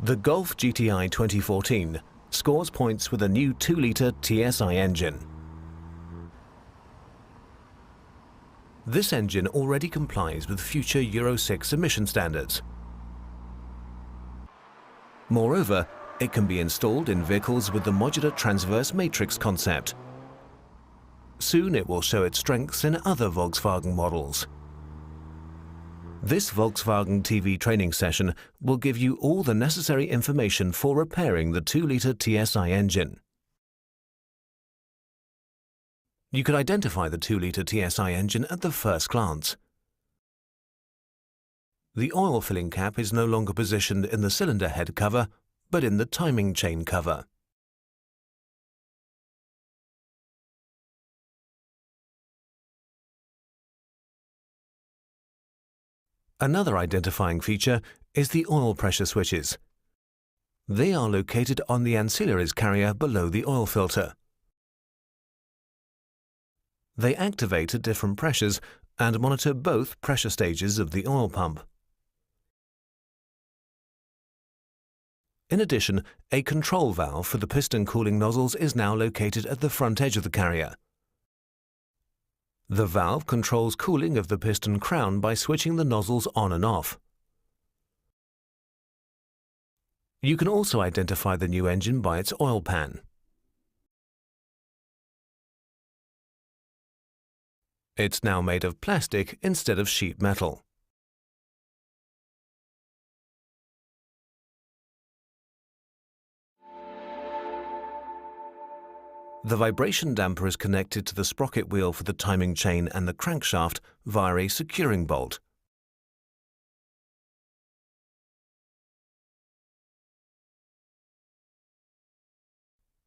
The Golf GTI 2014 scores points with a new 2-litre TSI engine. This engine already complies with future Euro 6 emission standards. Moreover, it can be installed in vehicles with the modular transverse matrix concept. Soon it will show its strengths in other Volkswagen models. This Volkswagen TV training session will give you all the necessary information for repairing the 2-litre TSI engine. You can identify the 2-litre TSI engine at the first glance. The oil filling cap is no longer positioned in the cylinder head cover, but in the timing chain cover. Another identifying feature is the oil pressure switches. They are located on the ancillaries carrier below the oil filter. They activate at different pressures and monitor both pressure stages of the oil pump. In addition, a control valve for the piston cooling nozzles is now located at the front edge of the carrier. The valve controls cooling of the piston crown by switching the nozzles on and off. You can also identify the new engine by its oil pan. It's now made of plastic instead of sheet metal. The vibration damper is connected to the sprocket wheel for the timing chain and the crankshaft via a securing bolt.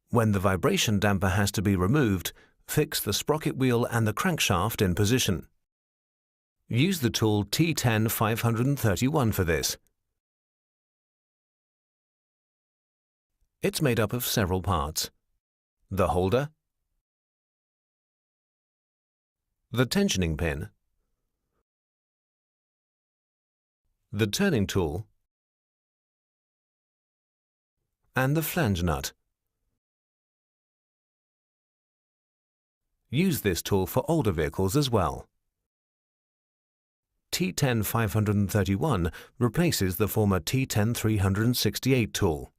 When the vibration damper has to be removed, fix the sprocket wheel and the crankshaft in position. Use the tool T10-531 for this. It's made up of several parts: the holder, the tensioning pin, the turning tool, and the flange nut. Use this tool for older vehicles as well. T10-531 replaces the former T10-368 tool.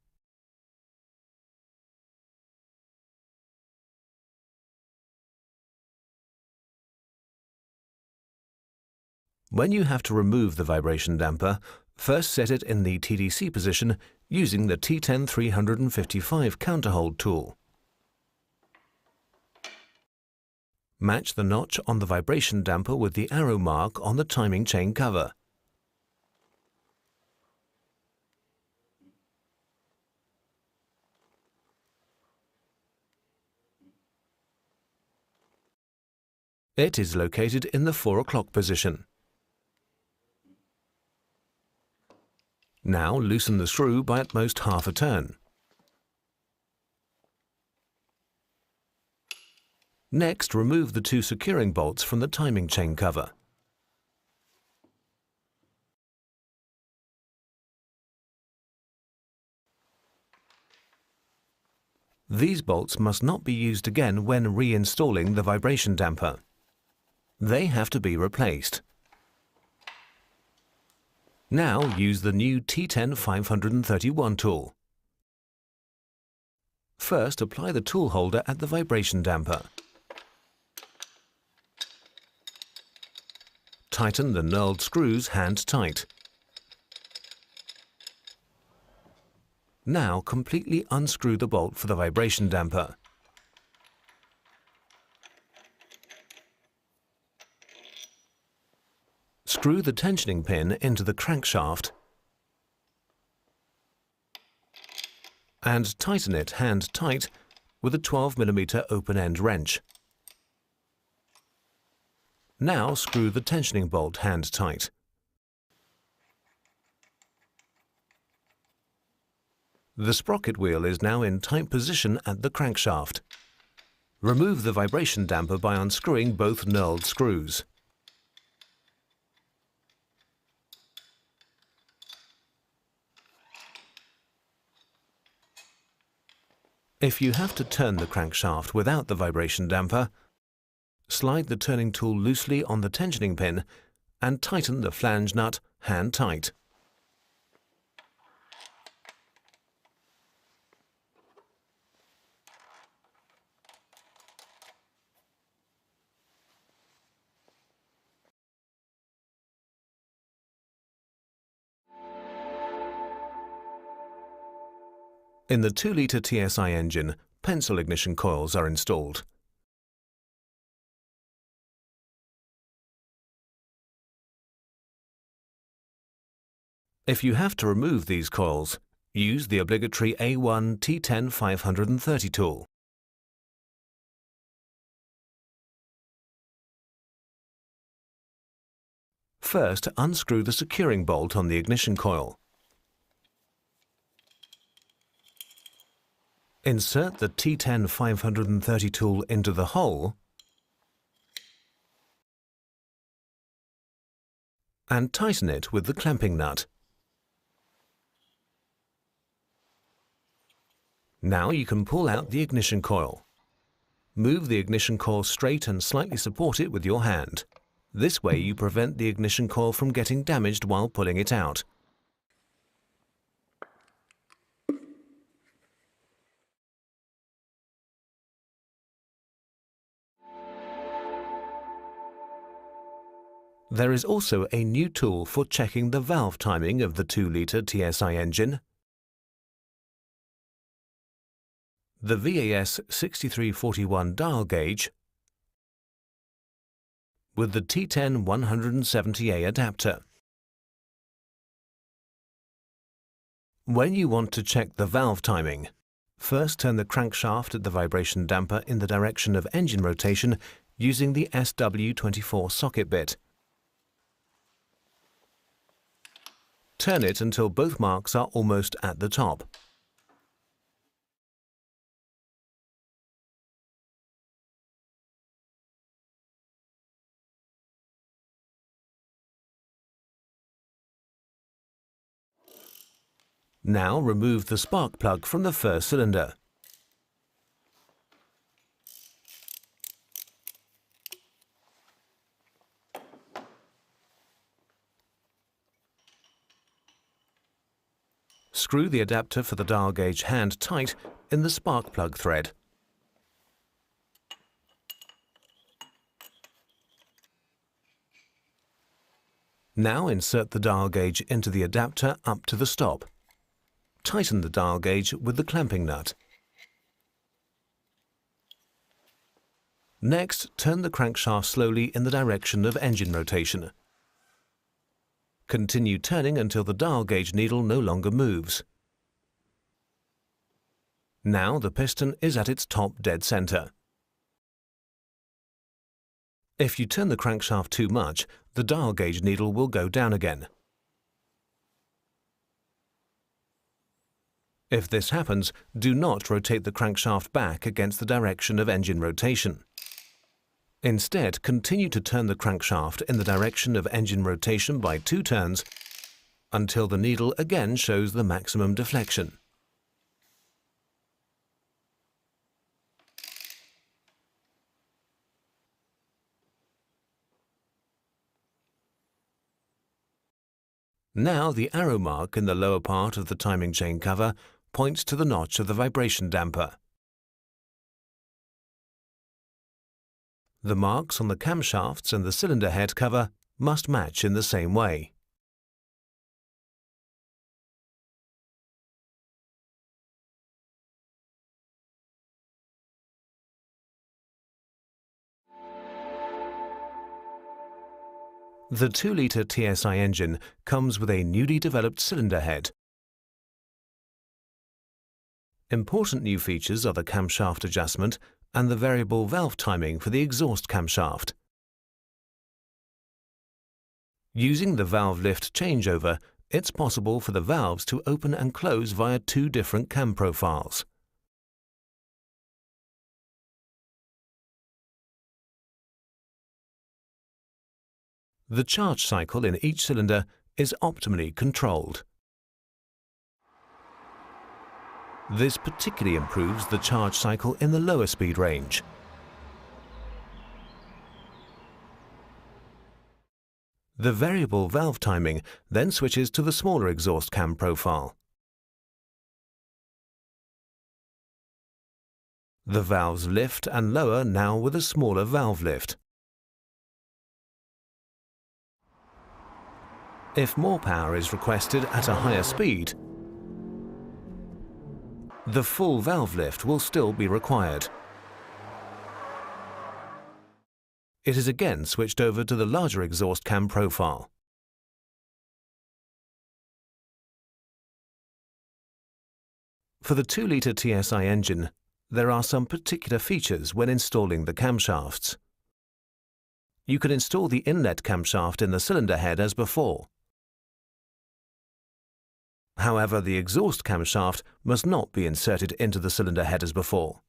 When you have to remove the vibration damper, first set it in the TDC position using the T10-355 counterhold tool. Match the notch on the vibration damper with the arrow mark on the timing chain cover. It is located in the 4 o'clock position. Now loosen the screw by at most half a turn. Next, remove the 2 securing bolts from the timing chain cover. These bolts must not be used again when reinstalling the vibration damper. They have to be replaced. Now use the new T10-531 tool. First, apply the tool holder at the vibration damper. Tighten the knurled screws hand tight. Now completely unscrew the bolt for the vibration damper. Screw the tensioning pin into the crankshaft and tighten it hand tight with a 12mm open-end wrench. Now screw the tensioning bolt hand tight. The sprocket wheel is now in tight position at the crankshaft. Remove the vibration damper by unscrewing both knurled screws. If you have to turn the crankshaft without the vibration damper, slide the turning tool loosely on the tensioning pin and tighten the flange nut hand tight. In the 2-litre TSI engine, pencil ignition coils are installed. If you have to remove these coils, use the obligatory A1 530 tool. First, unscrew the securing bolt on the ignition coil. Insert the T10 530 tool into the hole and tighten it with the clamping nut. Now you can pull out the ignition coil. Move the ignition coil straight and slightly support it with your hand. This way you prevent the ignition coil from getting damaged while pulling it out. There is also a new tool for checking the valve timing of the 2-litre TSI engine. The VAS 6341 dial gauge with the T10 170A adapter. When you want to check the valve timing, first turn the crankshaft at the vibration damper in the direction of engine rotation using the SW24 socket bit. Turn it until both marks are almost at the top. Now remove the spark plug from the first cylinder. Screw the adapter for the dial gauge hand tight in the spark plug thread. Now insert the dial gauge into the adapter up to the stop. Tighten the dial gauge with the clamping nut. Next, turn the crankshaft slowly in the direction of engine rotation. Continue turning until the dial gauge needle no longer moves. Now the piston is at its top dead center. If you turn the crankshaft too much, the dial gauge needle will go down again. If this happens, do not rotate the crankshaft back against the direction of engine rotation. Instead, continue to turn the crankshaft in the direction of engine rotation by 2 turns until the needle again shows the maximum deflection. Now the arrow mark in the lower part of the timing chain cover points to the notch of the vibration damper. The marks on the camshafts and the cylinder head cover must match in the same way. The 2-litre TSI engine comes with a newly developed cylinder head. Important new features are the camshaft adjustment and the variable valve timing for the exhaust camshaft. Using the valve lift changeover, it's possible for the valves to open and close via 2 different cam profiles. The charge cycle in each cylinder is optimally controlled. This particularly improves the charge cycle in the lower speed range. The variable valve timing then switches to the smaller exhaust cam profile. The valves lift and lower now with a smaller valve lift. If more power is requested at a higher speed, the full valve lift will still be required. It is again switched over to the larger exhaust cam profile. For the 2-litre TSI engine, there are some particular features when installing the camshafts. You can install the inlet camshaft in the cylinder head as before. However, the exhaust camshaft must not be inserted into the cylinder head as before.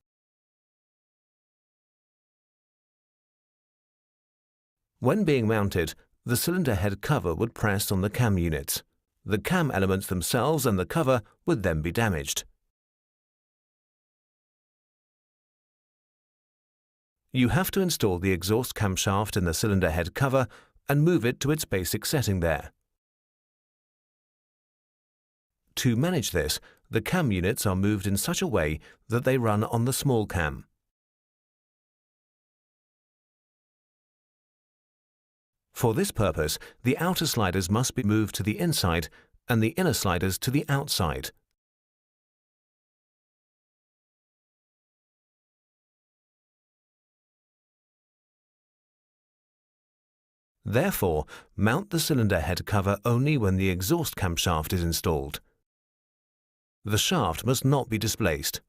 When being mounted, the cylinder head cover would press on the cam units. The cam elements themselves and the cover would then be damaged. You have to install the exhaust camshaft in the cylinder head cover and move it to its basic setting there. To manage this, the cam units are moved in such a way that they run on the small cam. For this purpose, the outer sliders must be moved to the inside and the inner sliders to the outside. Therefore, mount the cylinder head cover only when the exhaust camshaft is installed. The shaft must not be displaced.